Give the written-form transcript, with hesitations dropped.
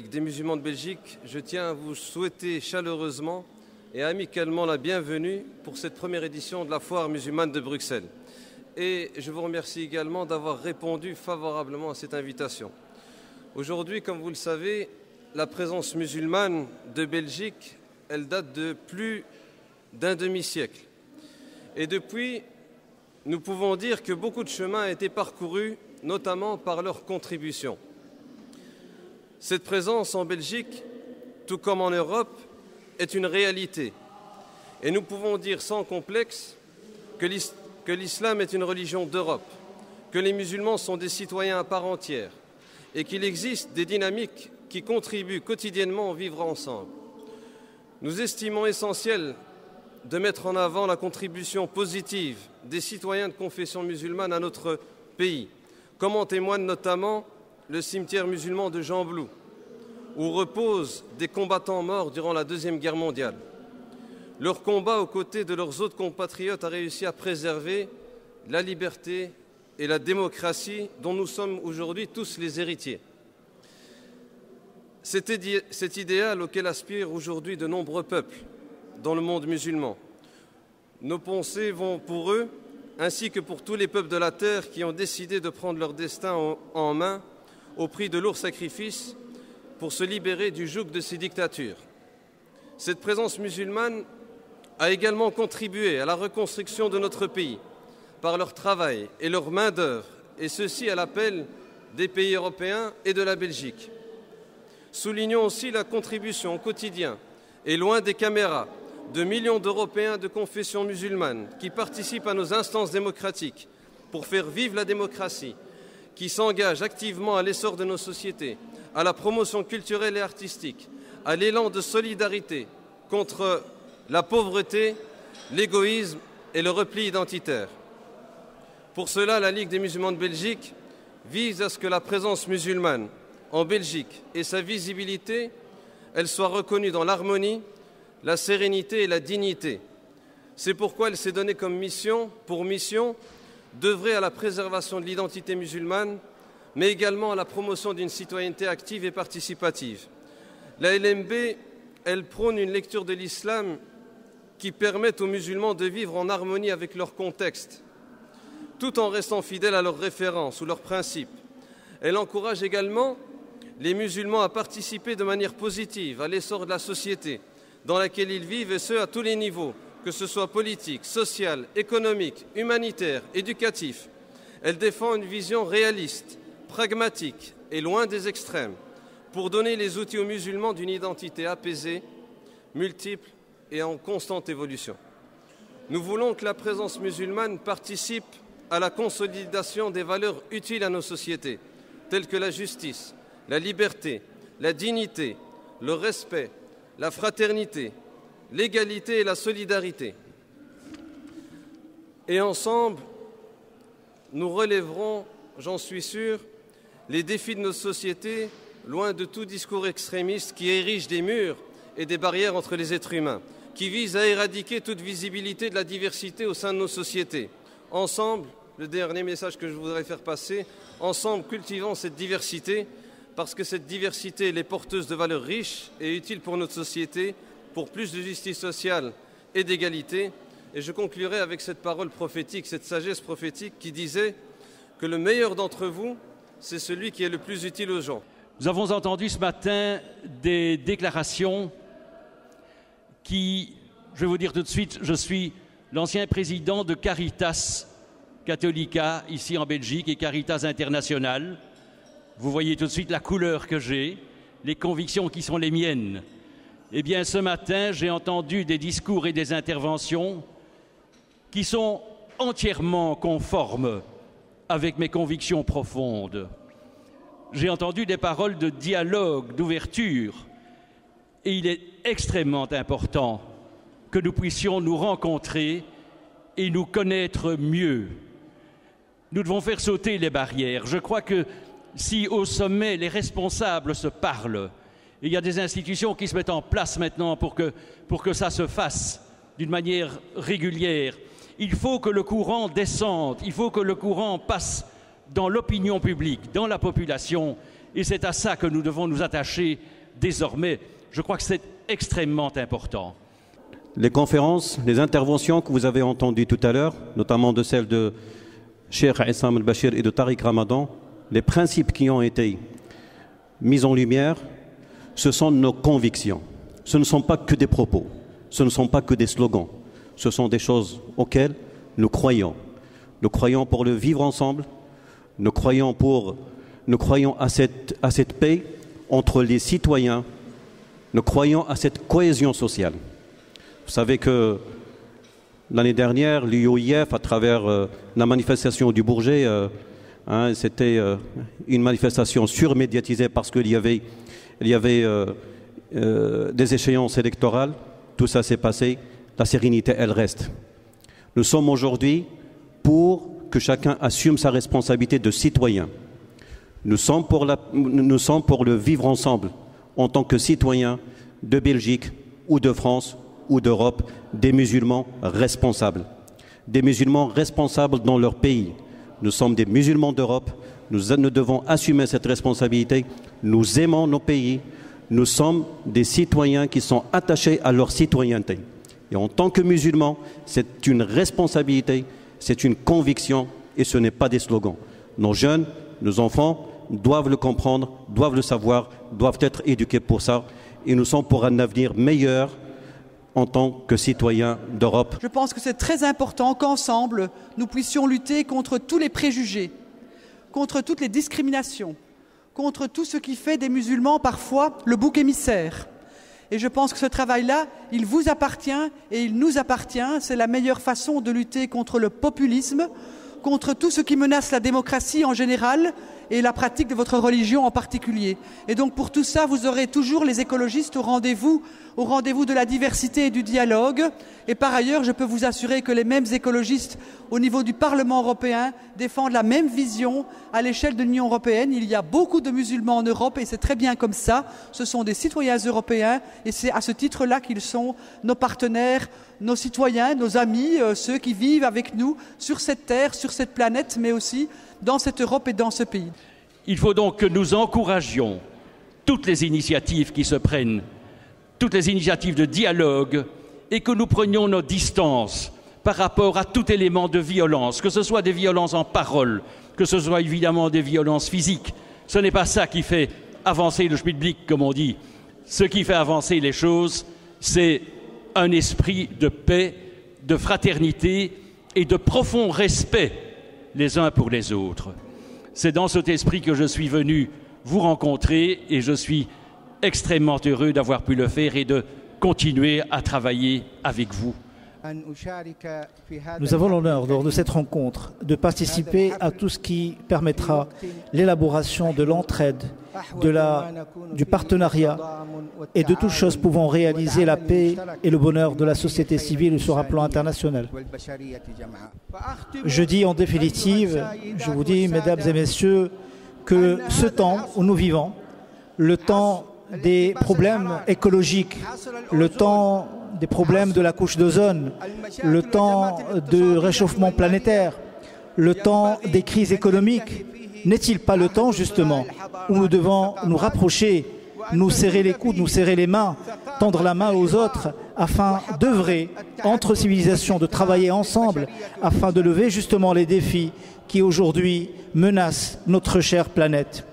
Ligue des musulmans de Belgique, je tiens à vous souhaiter chaleureusement et amicalement la bienvenue pour cette première édition de la Foire musulmane de Bruxelles. Et je vous remercie également d'avoir répondu favorablement à cette invitation. Aujourd'hui, comme vous le savez, la présence musulmane de Belgique, elle date de plus d'un demi-siècle. Et depuis, nous pouvons dire que beaucoup de chemin a été parcouru, notamment par leur contribution. Cette présence en Belgique, tout comme en Europe, est une réalité. Et nous pouvons dire sans complexe que l'islam est une religion d'Europe, que les musulmans sont des citoyens à part entière et qu'il existe des dynamiques qui contribuent quotidiennement au vivre ensemble. Nous estimons essentiel de mettre en avant la contribution positive des citoyens de confession musulmane à notre pays, comme en témoigne notamment le cimetière musulman de Gembloux, où reposent des combattants morts durant la Deuxième Guerre mondiale. Leur combat aux côtés de leurs autres compatriotes a réussi à préserver la liberté et la démocratie dont nous sommes aujourd'hui tous les héritiers. Cet idéal auquel aspirent aujourd'hui de nombreux peuples dans le monde musulman. Nos pensées vont pour eux, ainsi que pour tous les peuples de la terre qui ont décidé de prendre leur destin en main au prix de lourds sacrifices pour se libérer du joug de ces dictatures. Cette présence musulmane a également contribué à la reconstruction de notre pays par leur travail et leur main-d'œuvre, et ceci à l'appel des pays européens et de la Belgique. Soulignons aussi la contribution au quotidien et loin des caméras de millions d'Européens de confession musulmane qui participent à nos instances démocratiques pour faire vivre la démocratie, qui s'engagent activement à l'essor de nos sociétés, à la promotion culturelle et artistique, à l'élan de solidarité contre la pauvreté, l'égoïsme et le repli identitaire. Pour cela, la Ligue des musulmans de Belgique vise à ce que la présence musulmane en Belgique et sa visibilité, elle soit reconnue dans l'harmonie, la sérénité et la dignité. C'est pourquoi elle s'est donnée comme mission, d'œuvrer à la préservation de l'identité musulmane, mais également à la promotion d'une citoyenneté active et participative. La LMB, elle prône une lecture de l'islam qui permette aux musulmans de vivre en harmonie avec leur contexte, tout en restant fidèles à leurs références ou leurs principes. Elle encourage également les musulmans à participer de manière positive à l'essor de la société dans laquelle ils vivent, et ce, à tous les niveaux, que ce soit politique, social, économique, humanitaire, éducatif. Elle défend une vision réaliste, pragmatique et loin des extrêmes, pour donner les outils aux musulmans d'une identité apaisée, multiple et en constante évolution. Nous voulons que la présence musulmane participe à la consolidation des valeurs utiles à nos sociétés, telles que la justice, la liberté, la dignité, le respect, la fraternité, l'égalité et la solidarité. Et ensemble, nous relèverons, j'en suis sûr, les défis de nos sociétés, loin de tout discours extrémiste qui érige des murs et des barrières entre les êtres humains, qui vise à éradiquer toute visibilité de la diversité au sein de nos sociétés. Ensemble, le dernier message que je voudrais faire passer, ensemble cultivons cette diversité, parce que cette diversité elle est porteuse de valeurs riches et utiles pour notre société, pour plus de justice sociale et d'égalité. Et je conclurai avec cette parole prophétique, cette sagesse prophétique qui disait que le meilleur d'entre vous, c'est celui qui est le plus utile aux gens. Nous avons entendu ce matin des déclarations qui, je vais vous dire tout de suite, je suis l'ancien président de Caritas Catholica ici en Belgique et Caritas International. Vous voyez tout de suite la couleur que j'ai, les convictions qui sont les miennes. Eh bien, ce matin, j'ai entendu des discours et des interventions qui sont entièrement conformes avec mes convictions profondes. J'ai entendu des paroles de dialogue, d'ouverture, et il est extrêmement important que nous puissions nous rencontrer et nous connaître mieux. Nous devons faire sauter les barrières. Je crois que si au sommet, les responsables se parlent, et il y a des institutions qui se mettent en place maintenant pour que ça se fasse d'une manière régulière, il faut que le courant descende, il faut que le courant passe dans l'opinion publique, dans la population, et c'est à ça que nous devons nous attacher désormais. Je crois que c'est extrêmement important. Les conférences, les interventions que vous avez entendues tout à l'heure, notamment de celle de Cheikh Issam El-Bachir et de Tariq Ramadan, les principes qui ont été mis en lumière, ce sont nos convictions. Ce ne sont pas que des propos, ce ne sont pas que des slogans, ce sont des choses auxquelles nous croyons. Nous croyons pour le vivre ensemble, nous croyons à cette paix entre les citoyens, nous croyons à cette cohésion sociale. Vous savez que l'année dernière, l'UOIF, à travers la manifestation du Bourget, c'était une manifestation surmédiatisée parce qu'il y avait des échéances électorales. Tout ça s'est passé. La sérénité, elle reste. Nous sommes aujourd'hui pour que chacun assume sa responsabilité de citoyen. Nous sommes pour le vivre ensemble en tant que citoyens de Belgique ou de France ou d'Europe, des musulmans responsables. Des musulmans responsables dans leur pays. Nous sommes des musulmans d'Europe, nous devons assumer cette responsabilité. Nous aimons nos pays, nous sommes des citoyens qui sont attachés à leur citoyenneté. Et en tant que musulmans, c'est une responsabilité, c'est une conviction et ce n'est pas des slogans. Nos jeunes, nos enfants doivent le comprendre, doivent le savoir, doivent être éduqués pour ça. Et nous sommes pour un avenir meilleur en tant que citoyens d'Europe. Je pense que c'est très important qu'ensemble, nous puissions lutter contre tous les préjugés, contre toutes les discriminations, contre tout ce qui fait des musulmans parfois le bouc émissaire. Et je pense que ce travail-là, il vous appartient et il nous appartient. C'est la meilleure façon de lutter contre le populisme, contre tout ce qui menace la démocratie en général et la pratique de votre religion en particulier. Et donc pour tout ça, vous aurez toujours les écologistes au rendez-vous de la diversité et du dialogue. Et par ailleurs, je peux vous assurer que les mêmes écologistes au niveau du Parlement européen défendent la même vision à l'échelle de l'Union européenne. Il y a beaucoup de musulmans en Europe et c'est très bien comme ça. Ce sont des citoyens européens et c'est à ce titre-là qu'ils sont nos partenaires, nos citoyens, nos amis, ceux qui vivent avec nous sur cette terre, sur cette planète, mais aussi dans cette Europe et dans ce pays. Il faut donc que nous encouragions toutes les initiatives qui se prennent, toutes les initiatives de dialogue, et que nous prenions nos distances par rapport à tout élément de violence, que ce soit des violences en parole, que ce soit évidemment des violences physiques. Ce n'est pas ça qui fait avancer le schmilblick, comme on dit. Ce qui fait avancer les choses, c'est un esprit de paix, de fraternité et de profond respect les uns pour les autres. C'est dans cet esprit que je suis venu vous rencontrer et je suis extrêmement heureux d'avoir pu le faire et de continuer à travailler avec vous. Nous avons l'honneur, lors de cette rencontre, de participer à tout ce qui permettra l'élaboration de l'entraide, du partenariat et de toutes choses pouvant réaliser la paix et le bonheur de la société civile sur un plan international. Je dis en définitive, je vous dis, mesdames et messieurs, que ce temps où nous vivons, le temps des problèmes écologiques, le temps des problèmes de la couche d'ozone, le temps de réchauffement planétaire, le temps des crises économiques, n'est-il pas le temps justement où nous devons nous rapprocher, nous serrer les coudes, nous serrer les mains, tendre la main aux autres afin d'œuvrer entre civilisations, de travailler ensemble afin de lever justement les défis qui aujourd'hui menacent notre chère planète.